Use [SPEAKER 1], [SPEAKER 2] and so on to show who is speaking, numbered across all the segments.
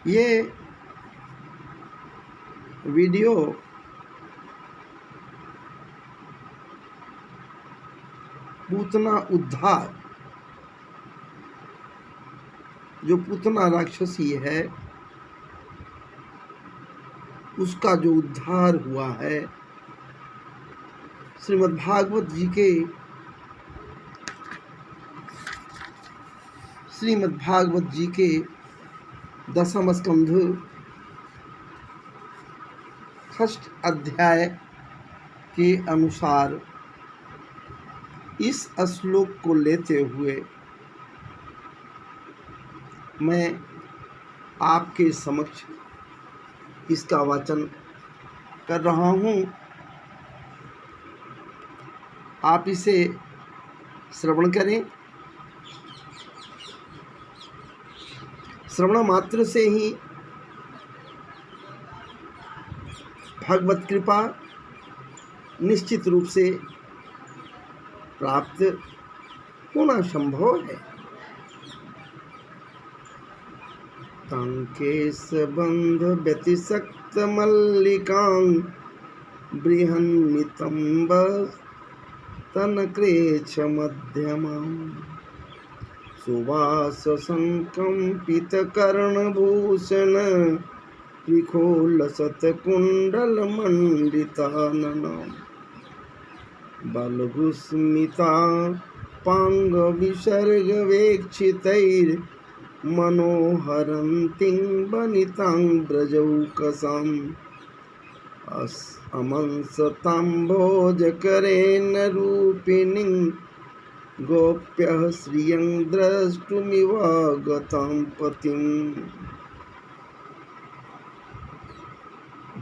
[SPEAKER 1] ये वीडियो पूतना उद्धार, जो पूतना राक्षसी है उसका जो उद्धार हुआ है, श्रीमद् भागवत जी के 10वें स्कंध 6 अध्याय के अनुसार इस श्लोक को लेते हुए मैं आपके समक्ष इसका वाचन कर रहा हूँ। आप इसे श्रवण करें। श्रवण मात्र से ही भगवत कृपा निश्चित रूप से प्राप्त होना संभव है। केशबंध व्यतिसक्त मल्लिकां बृहन्नितंब तनक्रेछ मध्यमां सुवास संकंपित कर्णभूषण विखोलसत कुंडल मंडिताननां बलगुस्मिता पांग विसर्ग वेक्षितैर् मनोहरन्तीं वनितां ब्रजौकसाम् अमंसताम्भोजकरेण रूपिणीं गोप्यः श्रियं द्रष्टुमिवागतां पतिम्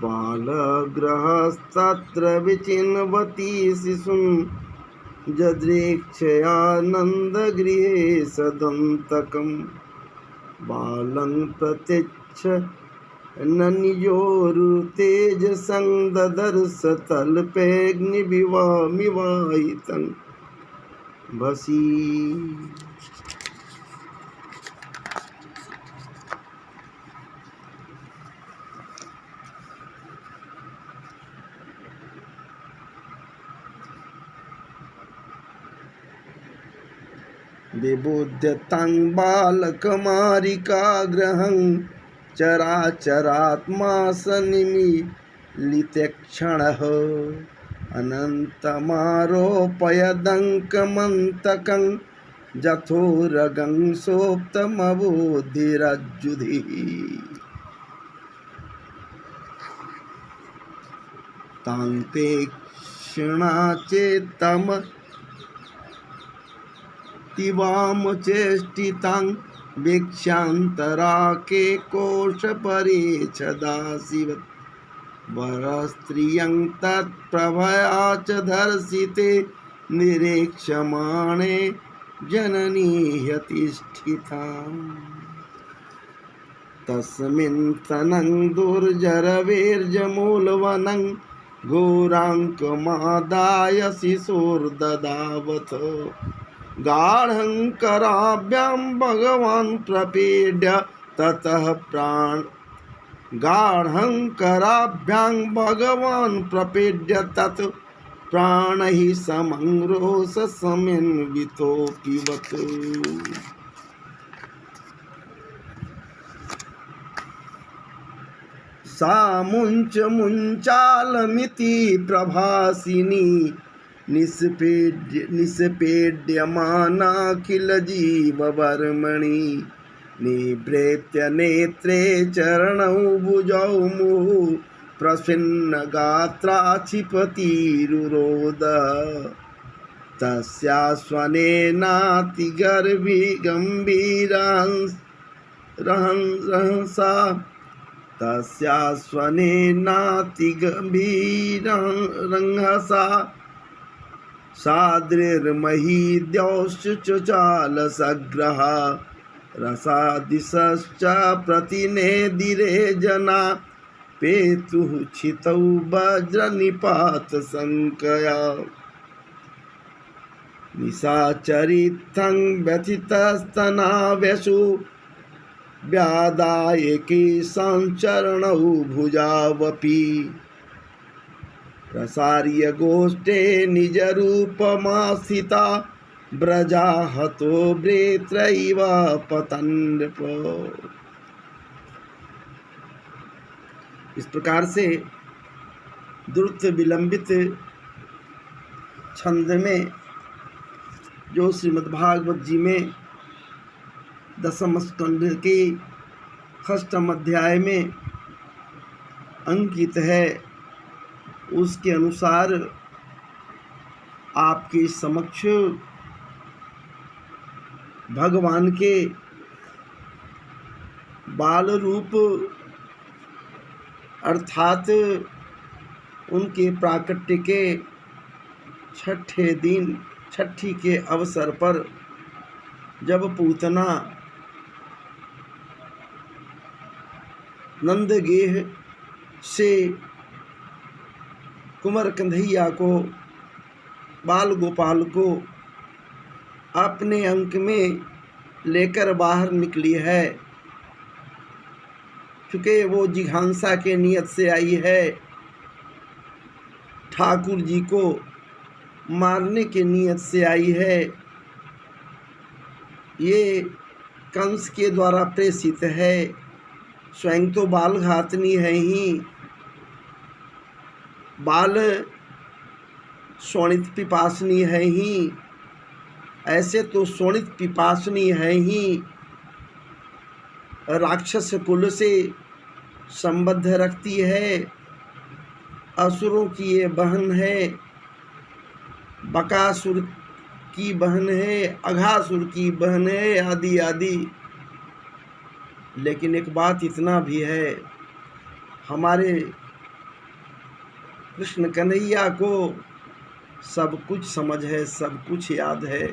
[SPEAKER 1] बालगृहस्तत्र विचिन्वती शिशुं जदृक्षयानन्दगृहे सदन्तकम् बालं प्रत्यक्ष ननियोरुतेजसं ददर्श तल्पेऽग्निविवाहितं भसी। विबुध्य तं बालकमारिकाग्रहं चराचरात्मा सन्मीलितक्षणः अनन्तमारोपयदङ्कमन्तकं जठोरगं सोप्तमबोधिरज्जुधिः तां ते क्षीणाचेत्तम तिवाम चेष्टितां वीक्ष्यान्तराके कोशपरेच्छदासिवत् वरस्त्रियं तत्प्रभया च दर्शिते निरीक्ष्यमाणे जननी ह्यतिष्ठिताम् तस्मिन् तनं दुर्जरवेर्जमूलवनं घोराङ्कमादाय शिशोर्ददावथ गाढङ्कराभ्यां भगवान् प्रपीड्य ततः प्राणैः समंरोषसमन्वितोऽपिवत् सा मुञ्चालमिति प्रभासिनी निष्पेड्यमानाखिलजीववर्मणि निभृत्य नेत्रे चरणौ भुजौ मुहुः प्रसन्नगात्रा क्षिपतिरुरोद तस्यास्वनेनातिगम्भीरहंसा तस्यास्वनेनातिगम्भीरहंसा साद्रिर्महीद्यौश्चचालसग्रहा रसादिशश्च प्रतिनेदिरे जना पेतुः क्षितौ वज्रनिपातशङ्कया निशाचरित्थं व्यथितस्तनाव्यसु व्यादायकी संचरणौ भुजावपि प्रसार्य गोष्ठे निजरूपमास्थिता व्रजाहतो व्रेत्रैव पतन्नृप। इस प्रकार से द्रुत विलंबित छंद में जो श्रीमद्भागवत जी में दसम स्कंध के षष्ठम अध्याय में अंकित है, उसके अनुसार आपके समक्ष भगवान के बाल रूप अर्थात उनके प्राकट्य के छठे दिन छठी के अवसर पर जब पूतना नंदगेह से कुंवर कन्हैया को बाल गोपाल को अपने अंक में लेकर बाहर निकली है, चूँकि वो जिघांसा के नियत से आई है, ठाकुर जी को मारने के नियत से आई है। ये कंस के द्वारा प्रेषित है, स्वयं तो बाल घातनी है ही, बाल शोणित पिपासनी है ही, ऐसे तो शोणित पिपासनी है ही, राक्षस कुल से संबद्ध रखती है, असुरों की ये बहन है, बकासुर की बहन है, अघासुर की बहन है, आदि आदि। लेकिन एक बात इतना भी है, हमारे कृष्ण कन्हैया को सब कुछ समझ है, सब कुछ याद है,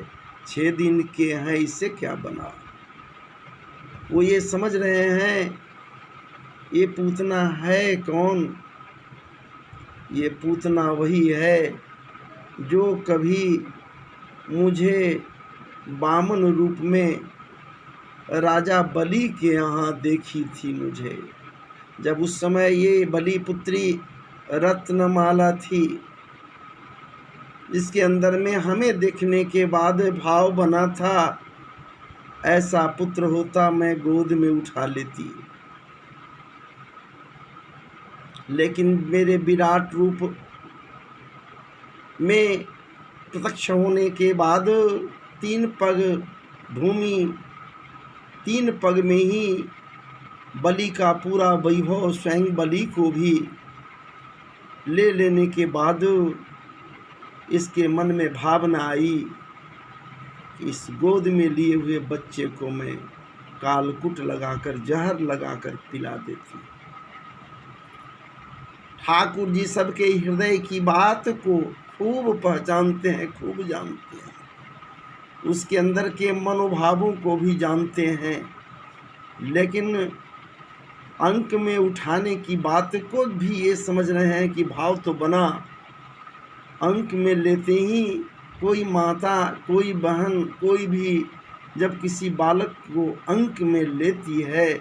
[SPEAKER 1] 6 दिन के हैं, इससे क्या बना। वो ये समझ रहे हैं ये पूतना है कौन। ये पूतना वही है जो कभी मुझे वामन रूप में राजा बलि के यहाँ देखी थी। मुझे जब उस समय ये बलि पुत्री रत्नमाला थी, इसके अंदर में हमें देखने के बाद भाव बना था, ऐसा पुत्र होता मैं गोद में उठा लेती। लेकिन मेरे विराट रूप में प्रत्यक्ष होने के बाद 3 पग भूमि, 3 पग में ही बलि का पूरा वैभव स्वयं बलि को भी ले लेने के बाद इसके मन में भावना आई कि इस गोद में लिए हुए बच्चे को मैं कालकुट लगाकर, जहर लगाकर पिला देती। ठाकुर जी सबके हृदय की बात को खूब पहचानते हैं, खूब जानते हैं, उसके अंदर के मनोभावों को भी जानते हैं। लेकिन अंक में उठाने की बात को भी ये समझ रहे हैं कि भाव तो बना, अंक में लेते ही कोई माता, कोई बहन, कोई भी जब किसी बालक को अंक में लेती है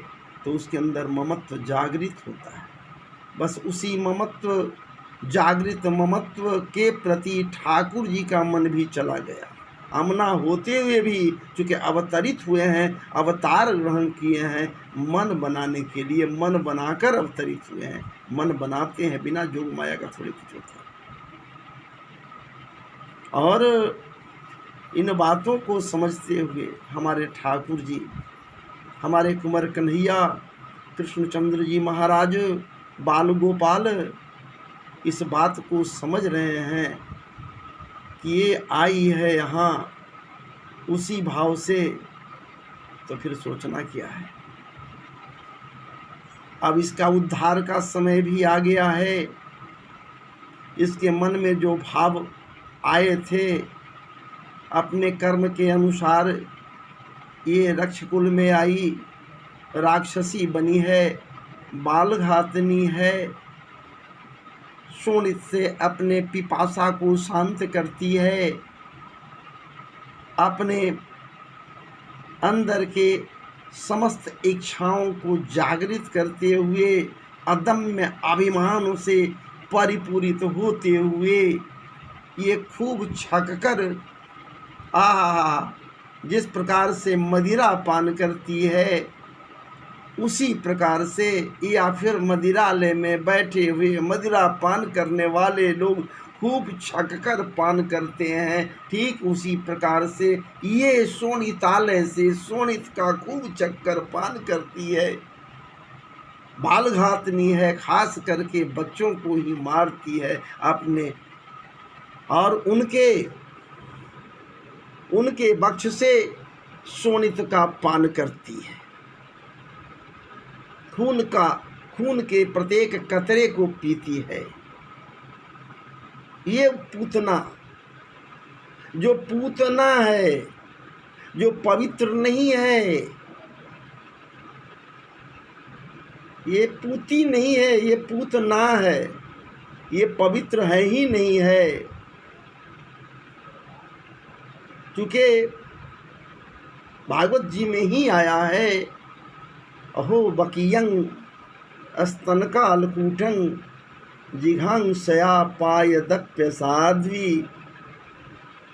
[SPEAKER 1] तो उसके अंदर ममत्व जागृत होता है। बस उसी ममत्व, जागृत ममत्व के प्रति ठाकुर जी का मन भी चला गया। अमना होते हुए भी चूँकि अवतरित हुए हैं, अवतार ग्रहण किए हैं, मन बनाने के लिए मन बनाकर अवतरित हुए हैं। मन बनाते हैं, बिना जोग माया का थोड़े कुछ होता है। और इन बातों को समझते हुए हमारे ठाकुर जी, हमारे कुंवर कन्हैया कृष्णचंद्र जी महाराज बाल गोपाल इस बात को समझ रहे हैं कि ये आई है यहाँ उसी भाव से, तो फिर सोचना क्या है। अब इसका उद्धार का समय भी आ गया है। इसके मन में जो भाव आए थे अपने कर्म के अनुसार, ये रक्षकुल में आई, राक्षसी बनी है, बाल घातनी है, शोणित से अपने पिपासा को शांत करती है, अपने अंदर के समस्त इच्छाओं को जागृत करते हुए अदम्य अभिमान से परिपूरित होते हुए ये खूब छककर जिस प्रकार से मदिरा पान करती है उसी प्रकार से, या फिर मदिरालय में बैठे हुए मदिरा पान करने वाले लोग खूब छककर पान करते हैं, ठीक उसी प्रकार से ये शोणितालय से शोणित का खूब चक्कर पान करती है। बालघातनी है, खास करके बच्चों को ही मारती है अपने, और उनके वक्ष से शोणित का पान करती है। खून के प्रत्येक कतरे को पीती है। ये पूतना, जो पूतना है, जो पवित्र नहीं है, ये पूती नहीं है, ये पूतना है, ये पवित्र है ही नहीं है। क्योंकि भागवत जी में ही आया है, अहो बकियं स्तनकालकूटं जिघांसया पायदप्य साध्वी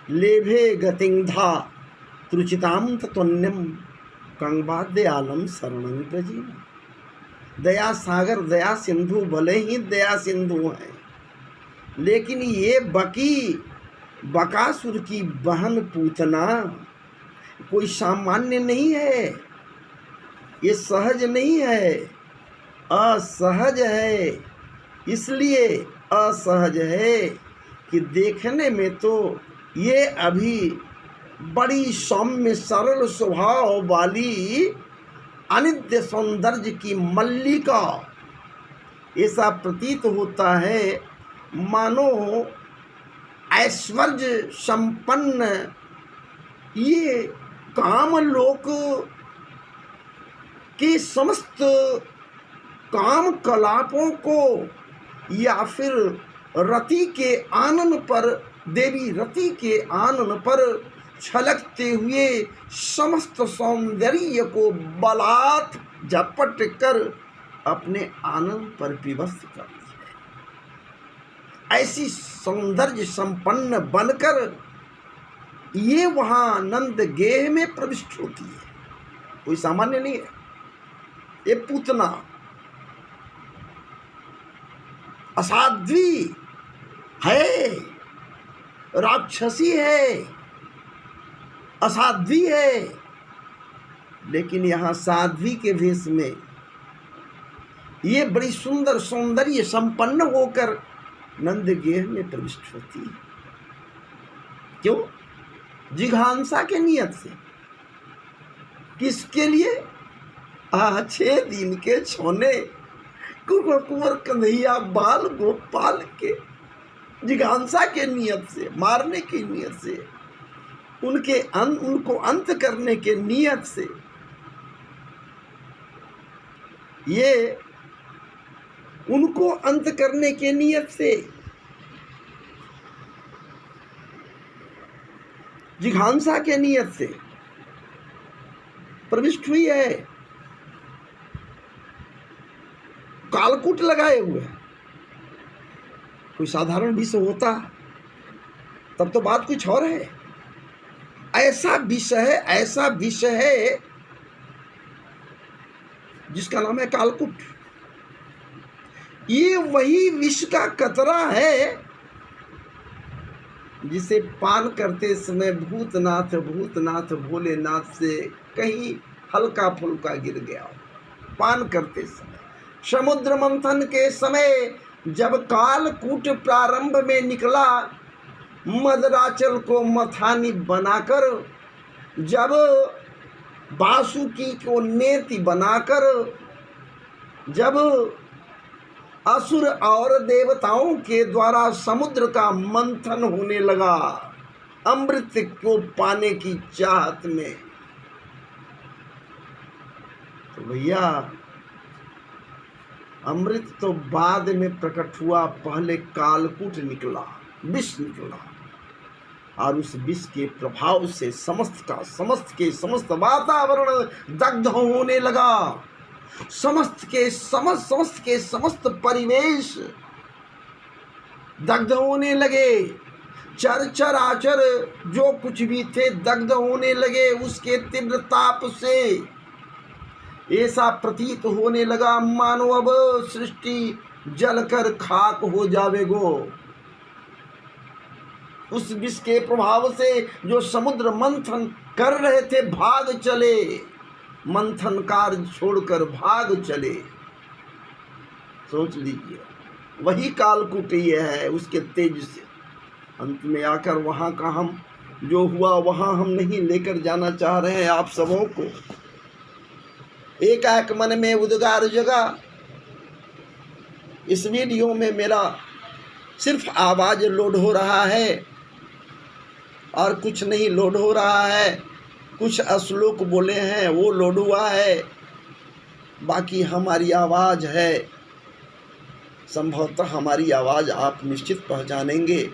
[SPEAKER 1] लेभे गतिंधा त्रुचितां तत्वन्यम कंगवाद्यालम शरणं प्रजीव। दया सागर, दया सिंधु, भले ही दया सिंधु है, लेकिन ये बकासुर की बहन पूतना कोई सामान्य नहीं है, ये सहज नहीं है, असहज है। इसलिए असहज है कि देखने में तो ये अभी बड़ी सौम्य सरल स्वभाव वाली अनित्य सौंदर्य की मल्लिका ऐसा प्रतीत होता है, मानो ऐश्वर्य संपन्न ये कामलोक के समस्त काम कलापों को, या फिर रति के आनन पर, देवी रति के आनन पर छलकते हुए समस्त सौंदर्य को बलात् झपट कर अपने आनंद पर विवश करती है। ऐसी सौंदर्य संपन्न बनकर ये वहाँ नंद गेह में प्रविष्ट होती है, कोई सामान्य नहीं है। ये पूतना असाध्वी है, राक्षसी है, असाध्वी है, लेकिन यहाँ साध्वी के भेष में ये बड़ी सुंदर सौंदर्य संपन्न होकर नंद गेह में प्रविष्ट होती है। क्यों? जिघांसा के नियत से। किसके लिए? 6 दिन के छोने कुंवर कन्हैया बाल गोपाल के जिघांसा के नियत से, मारने की नियत से, उनको अंत करने के नियत से, ये उनको अंत करने के नियत से जिघांसा के नियत से प्रविष्ट हुई है। कालकूट लगाए हुए, कोई साधारण विष होता तब तो बात कुछ और है। ऐसा विष है जिसका नाम है कालकूट। ये वही विष का कतरा है जिसे पान करते समय भूतनाथ भोलेनाथ से कहीं हल्का फुल्का गिर गया। पान करते समय, समुद्र मंथन के समय जब कालकूट प्रारंभ में निकला, मदराचल को मथानी बनाकर, जब बासुकी को नेति बनाकर, जब असुर और देवताओं के द्वारा समुद्र का मंथन होने लगा अमृत को पाने की चाहत में, तो भैया अमृत तो बाद में प्रकट हुआ, पहले कालकूट निकला, विष निकला। और उस विष के प्रभाव से समस्त वातावरण दग्ध होने लगा। समस्त के समस्त परिवेश दग्ध होने लगे। चर आचर जो कुछ भी थे दग्ध होने लगे। उसके तीव्र ताप से ऐसा प्रतीत होने लगा मानो अब सृष्टि जलकर खाक हो जावेगो। उस विष के प्रभाव से जो समुद्र मंथन कर रहे थे भाग चले, मंथन कार्य छोड़कर भाग चले। सोच लीजिए, वही कालकूट ये है, उसके तेज से अंत में आकर वहां का हम जो हुआ वहां हम नहीं लेकर जाना चाह रहे हैं आप सबों को। एकाएक मन में उद्गार जगा। इस वीडियो में मेरा सिर्फ आवाज लोड हो रहा है और कुछ नहीं लोड हो रहा है। कुछ श्लोक बोले हैं वो लोड हुआ है, बाकी हमारी आवाज है। संभवतः हमारी आवाज आप निश्चित पहचानेंगे।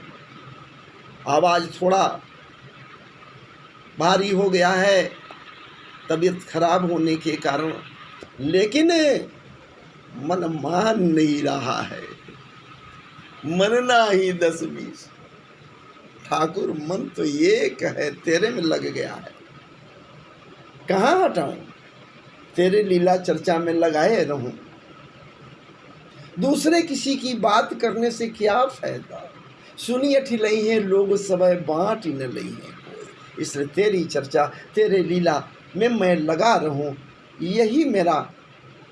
[SPEAKER 1] आवाज थोड़ा भारी हो गया है तबीयत खराब होने के कारण, लेकिन मन मान नहीं रहा है। मनना ही 10-20। ठाकुर मन तो एक है, तेरे में लग गया है, कहाँ हटाऊं? तेरे लीला चर्चा में लगाए रहूं। दूसरे किसी की बात करने से क्या फायदा? सुनिए ठिलई है लोग सबे बाँट न लई है कोई। इसलिए तेरी चर्चा तेरे लीला में मैं लगा रहूं, यही मेरा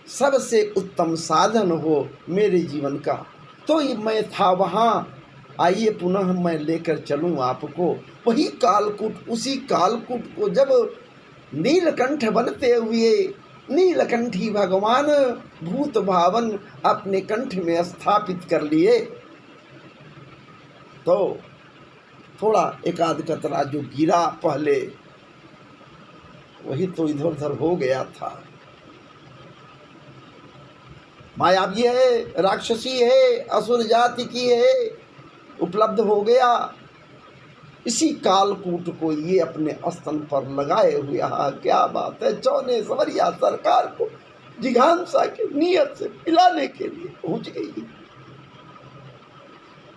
[SPEAKER 1] सबसे उत्तम साधन हो मेरे जीवन का। तो मैं था वहाँ, आइए पुनः मैं लेकर चलूँ आपको वही कालकूट। उसी कालकूट को जब नीलकंठ बनते हुए नीलकंठी भगवान भूत भावन अपने कंठ में स्थापित कर लिए, तो थोड़ा एकाध कतरा जो गिरा पहले वही तो इधर उधर हो गया था। मायावी है, राक्षसी है, असुर जाति की है, उपलब्ध हो गया। इसी कालकूट को ये अपने स्तन पर लगाए हुए, क्या बात है, चौने सवरिया सरकार को जिघांसा के नियत से पिलाने के लिए पहुंच गई।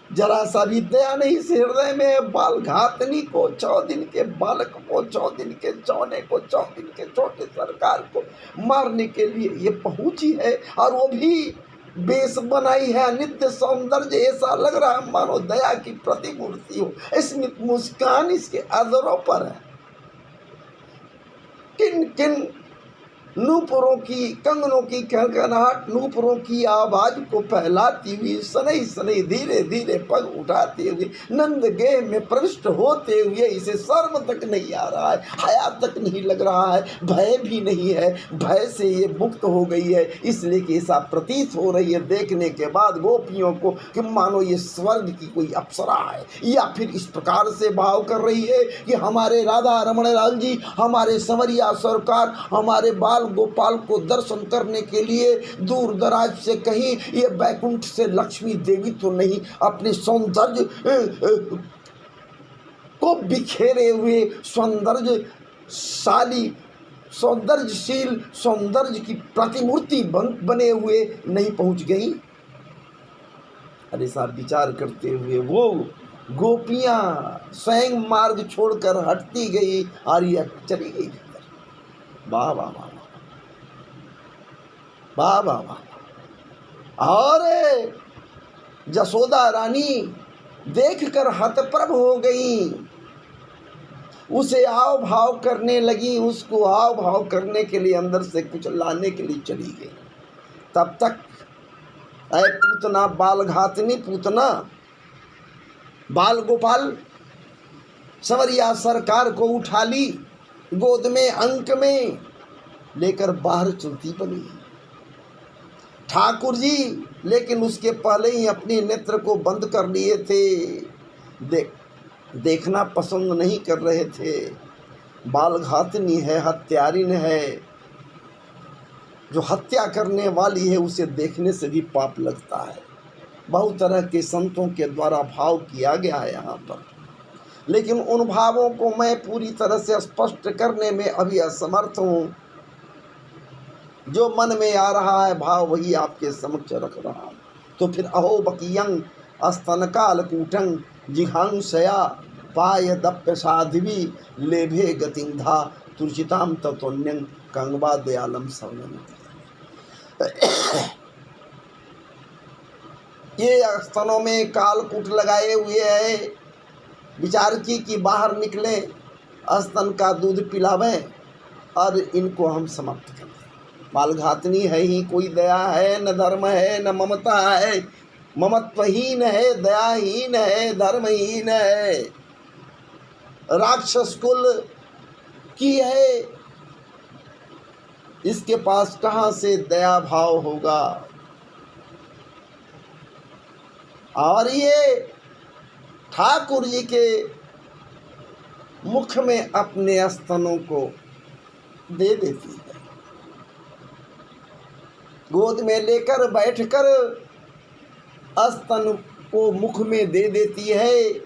[SPEAKER 1] जरा सा भी दया नहीं से हृदय में। बाल घातनी को 14 दिन के बालक को, 14 दिन के चौने को, 14 दिन के छोटे सरकार को मारने के लिए ये पहुंची है। और वो भी बेस बनाई है नित्य सौंदर्य, ऐसा लग रहा है मानो दया की प्रतिमूर्ति हो। स्मित मुस्कान इसके अधरों पर है। किन किन नूपुरों की, कंगनों की खनखनाहट, नूपुरों की आवाज को फैलाती हुई सनई सनई धीरे धीरे पग उठाते हुए नंद गेह में प्रविष्ट होते हुए इसे शर्म तक नहीं आ रहा है, हया तक नहीं लग रहा है, भय भी नहीं है। भय से ये मुक्त हो गई है, इसलिए कि ऐसा प्रतीत हो रही है देखने के बाद गोपियों को कि मानो ये स्वर्ग की कोई अप्सरा है, या फिर इस प्रकार से भाव कर रही है कि हमारे राधा रमण लाल जी, हमारे संवरिया सरकार, हमारे बाल गोपाल को दर्शन करने के लिए दूर दराज से कहीं ये बैकुंठ से लक्ष्मी देवी तो नहीं अपने सौंदर्य को बिखेरे हुए सौंदर्यशील सौंदर्य की प्रतिमूर्ति बने हुए नहीं पहुंच गई। अरे साहब, विचार करते हुए वो गोपियां स्वयं मार्ग छोड़कर हटती गई और ये चली गई। वाह वाह वाह वाह वाह वाह। और जसोदा रानी देखकर हतप्रभ हो गई, उसे आव भाव करने लगी, उसको आव भाव करने के लिए अंदर से कुछ लाने के लिए चली गई। तब तक ऐ पूतना, बाल घातनी पूतना, बाल गोपाल संवरिया सरकार को उठा ली, गोद में अंक में लेकर बाहर चलती बनी ठाकुर जी। लेकिन उसके पहले ही अपनी नेत्र को बंद कर लिए थे, देखना पसंद नहीं कर रहे थे। बाल घातनी है, हत्यारिन है, जो हत्या करने वाली है उसे देखने से भी पाप लगता है। बहुत तरह के संतों के द्वारा भाव किया गया है यहाँ पर। लेकिन उन भावों को मैं पूरी तरह से स्पष्ट करने में अभी असमर्थ हूँ। जो मन में आ रहा है भाव वही आपके समक्ष रख रहा हूँ। तो फिर अहो बकियं स्तन कालकूटं जिघांसया पाय दप्य साध्वी लेभे गतिंधा तुर्चिताम तत्वन्यं कंगवा दयालम सवनम। ये स्तनों में कालकूट लगाए हुए है, विचार की कि बाहर निकले, स्तन का दूध पिलावें और इनको हम समाप्त कर दें। मालघातनी है ही, कोई दया है न धर्म है न ममता है, ममत्वहीन है, दयाहीन है, धर्महीन है, राक्षस कुल की है। इसके पास कहाँ से दया भाव होगा। और ये ठाकुर जी के मुख में अपने स्तनों को दे देती है, गोद में लेकर बैठकर स्तन को मुख में दे देती है।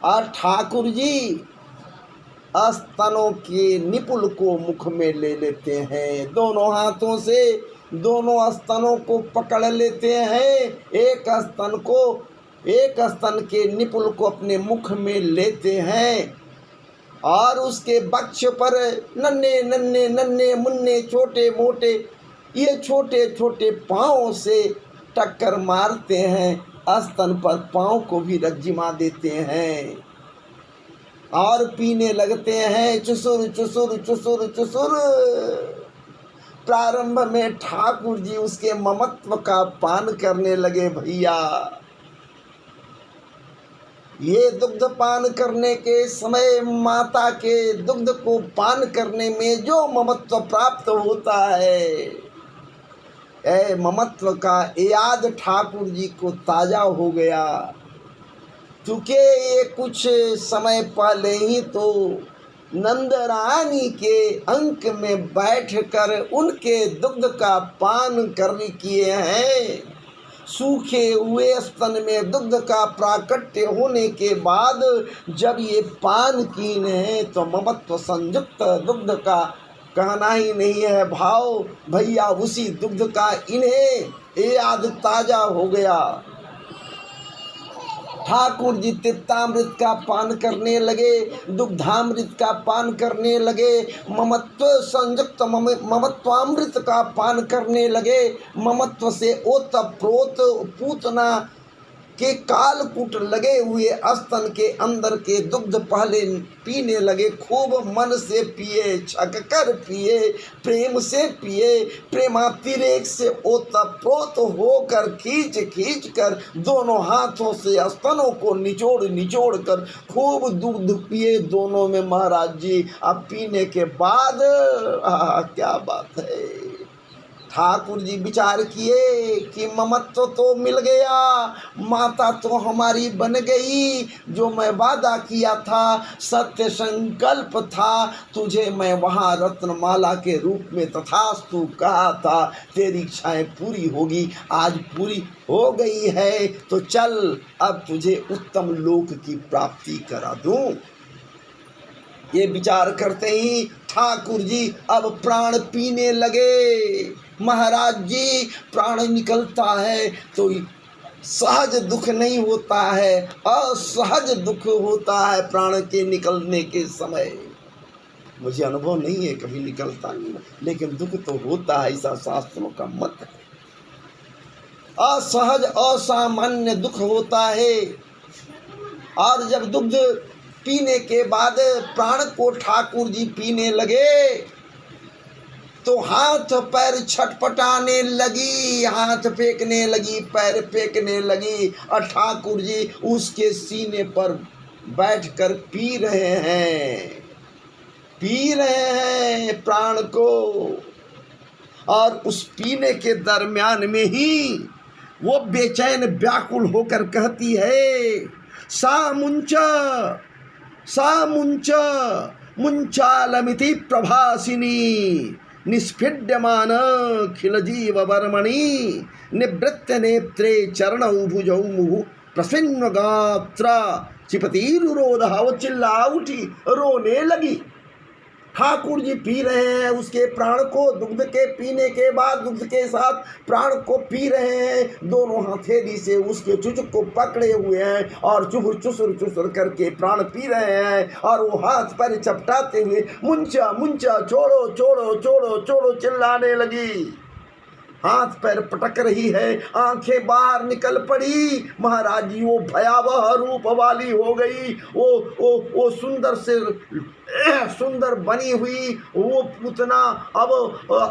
[SPEAKER 1] और ठाकुर जी स्तनों के निपुल को मुख में ले लेते हैं, दोनों हाथों से दोनों स्तनों को पकड़ लेते हैं। एक स्तन के निपुल को अपने मुख में लेते हैं और उसके वक्ष पर नन्हे नन्हे नन्हे मुन्ने छोटे मोटे ये छोटे छोटे पाँव से टक्कर मारते हैं, स्तन पर पाँव को भी रज्जिमा देते हैं और पीने लगते हैं चुसुर चुसुर चुसुर चुसुर। प्रारंभ में ठाकुर जी उसके ममत्व का पान करने लगे। भैया ये दुग्ध पान करने के समय माता के दुग्ध को पान करने में जो ममत्व प्राप्त होता है, ममत्व का याद ठाकुर जी को ताजा हो गया। चूँकि ये कुछ समय पहले ही तो नंदरानी के अंक में बैठकर उनके दुग्ध का पान कर किए हैं। सूखे हुए स्तन में दुग्ध का प्राकट्य होने के बाद जब ये पान कीन है तो ममत्व संयुक्त दुग्ध का कहना ही नहीं है भाव। भैया उसी दुग्ध का इन्हें याद ताजा हो गया। ठाकुर जी तिक्तामृत का पान करने लगे, दुग्धामृत का पान करने लगे, ममत्व संयुक्त ममत्वामृत का पान करने लगे। ममत्व से ओतप्रोत पूतना के कालकूट लगे हुए स्तन के अंदर के दुग्ध पहले पीने लगे। खूब मन से पिए, छककर पिए, प्रेम से पिए, प्रेमातिरेक से ओतप्रोत होकर खींच खींच कर दोनों हाथों से स्तनों को निचोड़ निचोड़ कर खूब दूध पिए दोनों में महाराज जी। अब पीने के बाद क्या बात है। ठाकुर जी विचार किए कि ममत्व तो मिल गया, माता तो हमारी बन गई, जो मैं वादा किया था, सत्य संकल्प था, तुझे मैं वहाँ रत्नमाला के रूप में तथास्तु कहा था, तेरी इच्छाएं पूरी होगी, आज पूरी हो गई है। तो चल अब तुझे उत्तम लोक की प्राप्ति करा दूं। ये विचार करते ही ठाकुर जी अब प्राण पीने लगे। महाराज जी प्राण निकलता है तो सहज दुख नहीं होता है, असहज दुख होता है प्राण के निकलने के समय। मुझे अनुभव नहीं है, कभी निकलता नहीं, लेकिन दुख तो होता है, ऐसा शास्त्रों का मत है। असहज असामान्य दुख होता है। और जब दुग्ध पीने के बाद प्राण को ठाकुर जी पीने लगे तो हाथ पैर छटपटाने लगी, हाथ फेंकने लगी, पैर फेंकने लगी और ठाकुर जी उसके सीने पर बैठकर पी रहे हैं प्राण को। और उस पीने के दरमियान में ही वो बेचैन व्याकुल होकर कहती है, सा मुंच मुंचालमिति प्रभासिनी निस्फिड्यमान खिल जीव वर्मणि निवृत्त नेत्रे चरणौ भुजौ मुहु प्रसन्न गात्र चिपती रोधा, वो चिल्ला उठी, रोने लगी। ठाकुर जी पी रहे हैं उसके प्राण को, दुग्ध के पीने के बाद दुग्ध के साथ प्राण को पी रहे हैं। दोनों हथेली से उसके चुचुक को पकड़े हुए हैं और चुहुर चुसुर चुसुर करके प्राण पी रहे हैं। और वो हाथ पैर चपटाते हुए मुंचा मुंचा, छोड़ो छोड़ो छोड़ो छोड़ो चिल्लाने लगी। हाथ पैर पटक रही है, आंखें बाहर निकल पड़ी। महाराज जी वो भयावह रूप वाली हो गई। वो सुंदर से सुंदर बनी हुई वो पूतना अब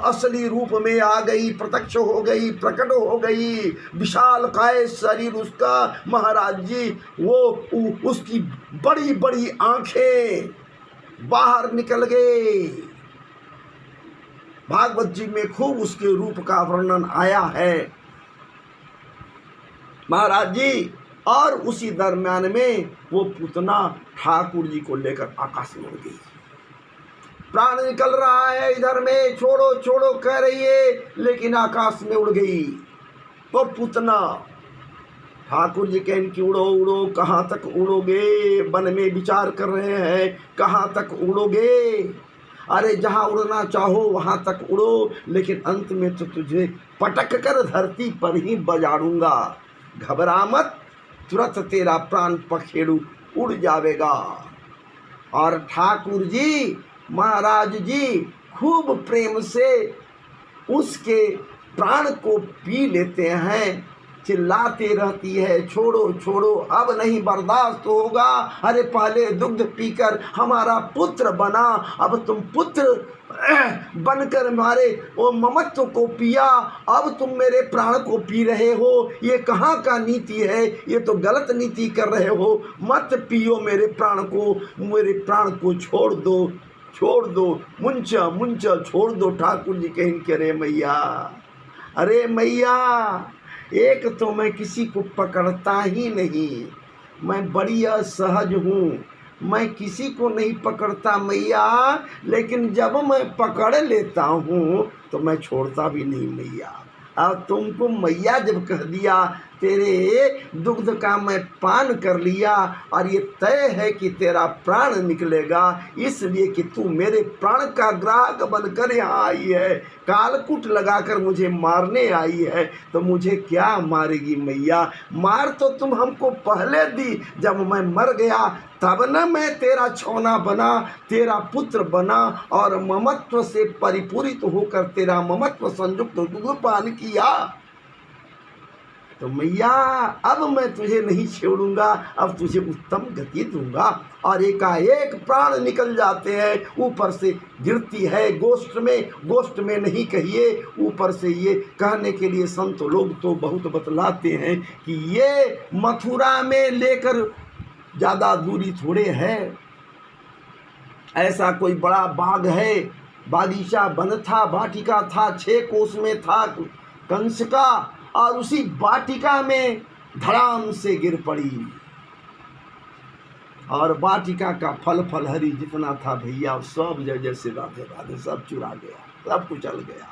[SPEAKER 1] असली रूप में आ गई, प्रत्यक्ष हो गई, प्रकट हो गई। विशाल काय शरीर उसका। महाराज जी वो उसकी बड़ी बड़ी आंखें बाहर निकल गए। भागवत जी में खूब उसके रूप का वर्णन आया है महाराज जी। और उसी दरम्यान में वो पूतना ठाकुर जी को लेकर आकाश में उड़ गई। प्राण निकल रहा है इधर में, छोड़ो छोड़ो कह रही है, लेकिन आकाश में उड़ गई। वो पूतना ठाकुर जी कहें कि उड़ो उड़ो, कहाँ तक उड़ोगे? वन में विचार कर रहे हैं, कहाँ तक उड़ोगे? अरे जहाँ उड़ना चाहो वहाँ तक उड़ो, लेकिन अंत में तो तुझे पटक कर धरती पर ही बजाड़ूंगा। घबरा मत, तुरंत तेरा प्राण पखेरु उड़ जाएगा। और ठाकुर जी महाराज जी खूब प्रेम से उसके प्राण को पी लेते हैं। चिल्लाते रहती है, छोड़ो छोड़ो, अब नहीं बर्दाश्त होगा। अरे पहले दुग्ध पीकर हमारा पुत्र बना, अब तुम पुत्र बनकर हमारे वो ममत्व को पिया, अब तुम मेरे प्राण को पी रहे हो। ये कहाँ का नीति है? ये तो गलत नीति कर रहे हो। मत पियो मेरे प्राण को, मेरे प्राण को छोड़ दो, छोड़ दो, मुंचा मुंचा छोड़ दो। ठाकुर जी कहें कि अरे मैया, अरे मैया, एक तो मैं किसी को पकड़ता ही नहीं, मैं बड़ी असहज हूँ, मैं किसी को नहीं पकड़ता मैया, लेकिन जब मैं पकड़ लेता हूँ तो मैं छोड़ता भी नहीं मैया। अब तुमको मैया जब कह दिया, तेरे दुग्ध का मैं पान कर लिया और ये तय है कि तेरा प्राण निकलेगा, इसलिए कि तू मेरे प्राण का ग्राहक बनकर यहाँ आई है, कालकूट लगाकर मुझे मारने आई है, तो मुझे क्या मारेगी मैया? मार तो तुम हमको पहले दी, जब मैं मर गया तब न मैं तेरा छौना बना, तेरा पुत्र बना और ममत्व से परिपूरित होकर तेरा ममत्व संयुक्त दुग्ध पान किया। तो मैया अब मैं तुझे नहीं छोड़ूंगा, अब तुझे उत्तम गति दूंगा। और एकाएक प्राण निकल जाते हैं, ऊपर से गिरती है गोष्ठ में नहीं कहिए, ऊपर से ये कहने के लिए संत लोग तो बहुत बतलाते हैं कि ये मथुरा में लेकर ज़्यादा दूरी थोड़े है। ऐसा कोई बड़ा बाग है, बागीचा वन था, वाटिका था, 6 कोस में था कंस का, और उसी वाटिका में धड़ाम से गिर पड़ी और वाटिका का फल फलहरी जितना था भैया सब जैसे राधे राधे सब चुरा गया, सब कुचल गया।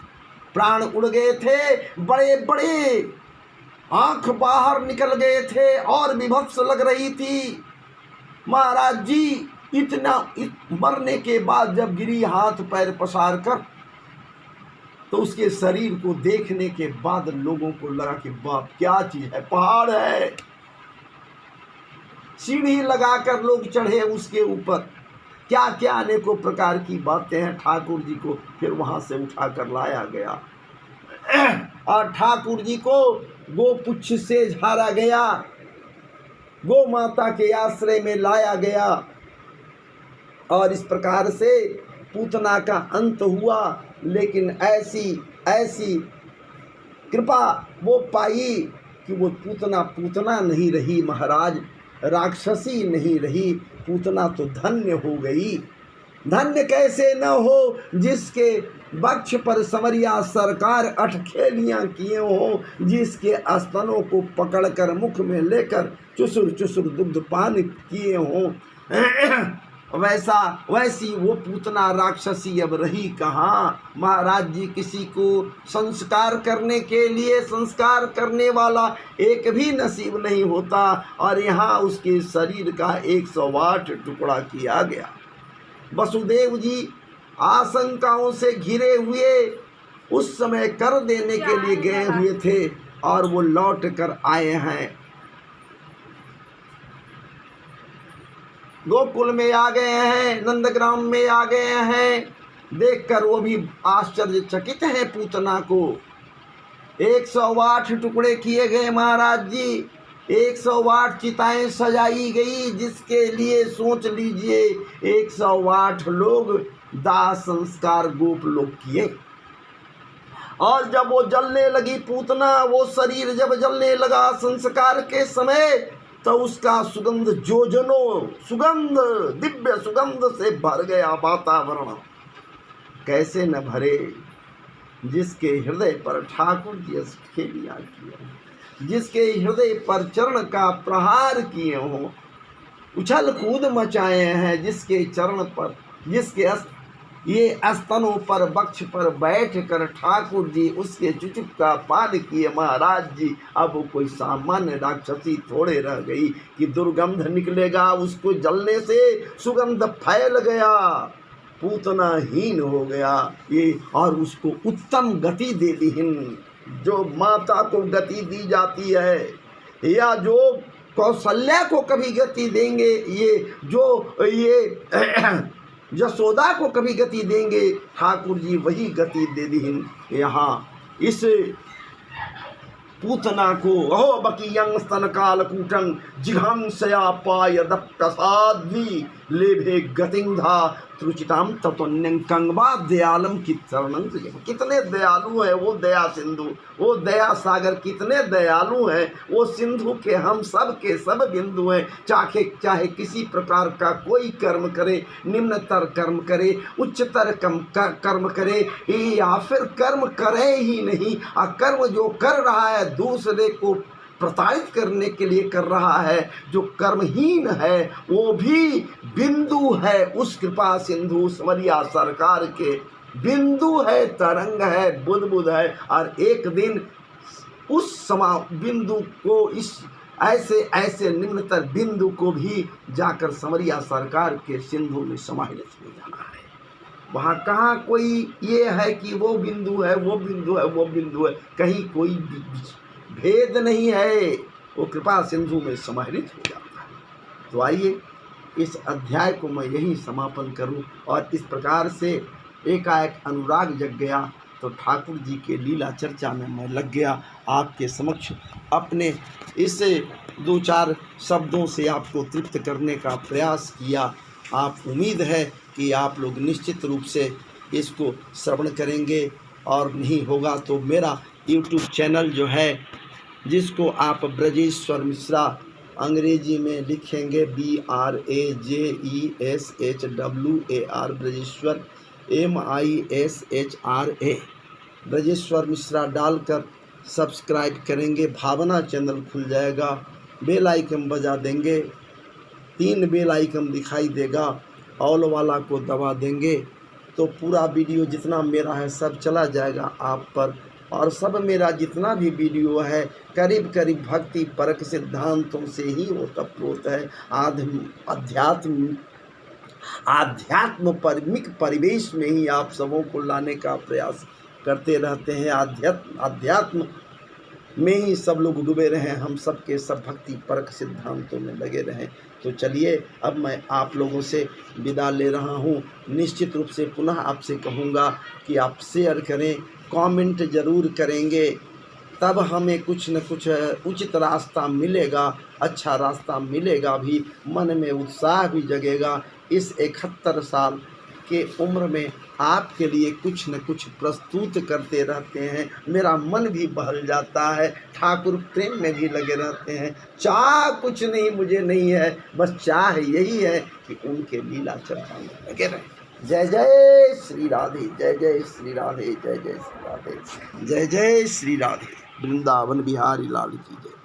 [SPEAKER 1] प्राण उड़ गए थे, बड़े बड़े आंख बाहर निकल गए थे और विभत्स लग रही थी। महाराज जी मरने के बाद जब गिरी हाथ पैर पसार कर, तो उसके शरीर को देखने के बाद लोगों को लगा कि बाप क्या चीज है, पहाड़ है। सीढ़ी लगाकर लोग चढ़े उसके ऊपर, क्या क्या अनेकों प्रकार की बातें हैं। ठाकुर जी को फिर वहां से उठाकर लाया गया और ठाकुर जी को गोपुच्छ से झाड़ा गया, गो माता के आश्रय में लाया गया और इस प्रकार से पूतना का अंत हुआ। लेकिन ऐसी कृपा वो पाई कि वो पूतना नहीं रही महाराज, राक्षसी नहीं रही, पूतना तो धन्य हो गई। धन्य कैसे न हो जिसके वक्ष पर समरिया सरकार अठखेलियाँ किए हो, जिसके स्तनों को पकड़कर मुख में लेकर चुसुर चुसुर दुग्ध पान किए हों। वैसी वो पूतना राक्षसी अब रही कहाँ। महाराज जी किसी को संस्कार करने के लिए संस्कार करने वाला एक भी नसीब नहीं होता, और यहाँ उसके शरीर का 108 टुकड़ा किया गया। वसुदेव जी आशंकाओं से घिरे हुए उस समय कर देने के लिए गए हुए थे, और वो लौट कर आए हैं, गोकुल में आ गए हैं, नंदग्राम में आ गए हैं। देखकर वो भी आश्चर्यचकित है पूतना को। 108 टुकड़े किए गए महाराज जी, 108 चिताएं सजाई गई, जिसके लिए सोच लीजिए 108 लोग दाह संस्कार गोप लोग किए। और जब वो जलने लगी पूतना, वो शरीर जब जलने लगा संस्कार के समय, तो उसका सुगंध योजनों सुगंध, दिव्य सुगंध से भर गया वातावरण। कैसे न भरे, जिसके हृदय पर ठाकुर जी खेलियां किए, जिसके हृदय पर चरण का प्रहार किए हों, उछल कूद मचाए हैं, जिसके चरण पर, जिसके ये स्तनों पर, वक्ष पर बैठ कर ठाकुर जी उसके चुचुक का पान किए। महाराज जी अब कोई सामान्य राक्षसी थोड़े रह गई कि दुर्गंध निकलेगा, उसको जलने से सुगंध फैल गया, पूतना हीन हो गया ये, और उसको उत्तम गति दे दी। जो माता को गति दी जाती है, या जो कौशल्या को कभी गति देंगे, ये यशोदा को कभी गति देंगे, ठाकुर जी वही गति दे दी। यहाँ इस पूतना को अहो बकीयं स्तन कालकूटं जिघांसया पायद प्रसाद्वी लेभे गतिंधा त्रुचिताम तत्वन्यं कंगवा दयालम की चरणं। कितने दयालु है वो दया सिंधु, वो दया सागर कितने दयालु हैं। वो सिंधु के हम सब के सब बिंदु हैं। चाहे किसी प्रकार का कोई कर्म करे, निम्नतर कर्म करे, उच्चतर कर्म करे, या फिर कर्म करे ही नहीं, कर्म जो कर रहा है दूसरे को प्रताड़ित करने के लिए कर रहा है, जो कर्महीन है वो भी बिंदु है उस कृपा सिंधु समरिया सरकार के। बिंदु है, तरंग है, बुदबुद है, और एक दिन उस बिंदु को, इस ऐसे निम्नतर बिंदु को भी जाकर समरिया सरकार के सिंधु में समाहित हो जाना है। वहाँ कहाँ कोई ये है कि वो बिंदु है, वो बिंदु है, वो बिंदु है, कहीं कोई भेद नहीं है, वो कृपा सिंधु में समाहित हो जाता है। तो आइए इस अध्याय को मैं यही समापन करूं, और इस प्रकार से एकाएक अनुराग जग गया, तो ठाकुर जी के लीला चर्चा में मैं लग गया। आपके समक्ष अपने इस 2-4 शब्दों से आपको तृप्त करने का प्रयास किया। आप उम्मीद है कि आप लोग निश्चित रूप से इसको श्रवण करेंगे, और नहीं होगा तो मेरा यूट्यूब चैनल जो है, जिसको आप ब्रजेश्वर मिश्रा अंग्रेजी में लिखेंगे BRAJESHWAR ब्रजेश्वर MISHRA ब्रजेश्वर मिश्रा डालकर सब्सक्राइब करेंगे, भावना चैनल खुल जाएगा, बेल आइकन बजा देंगे, 3 बेल आइकन दिखाई देगा, ऑल वाला को दबा देंगे, तो पूरा वीडियो जितना मेरा है सब चला जाएगा आप पर। और सब मेरा जितना भी वीडियो है करीब करीब भक्ति परक सिद्धांतों से ही ओतप्रोत है। आध्यात्म परमिक परिवेश में ही आप सबों को लाने का प्रयास करते रहते हैं। आध्यात्म में ही सब लोग डूबे रहें, हम सब के सब भक्ति परक सिद्धांतों में लगे रहें। तो चलिए अब मैं आप लोगों से विदा ले रहा हूँ। निश्चित रूप से पुनः आपसे कहूँगा कि आप शेयर करें, कमेंट ज़रूर करेंगे, तब हमें कुछ न कुछ उचित रास्ता मिलेगा, अच्छा रास्ता मिलेगा भी, मन में उत्साह भी जगेगा। इस 71 साल के उम्र में आपके लिए कुछ न कुछ प्रस्तुत करते रहते हैं, मेरा मन भी बहल जाता है, ठाकुर प्रेम में भी लगे रहते हैं। चाह कुछ नहीं मुझे नहीं है, बस चाह यही है कि उनके लीला चर्चा में लगे रहें। जय जय श्री राधे, जय जय श्री राधे, जय जय श्री राधे, जय जय श्री राधे। वृंदावन बिहारी लाल की जय।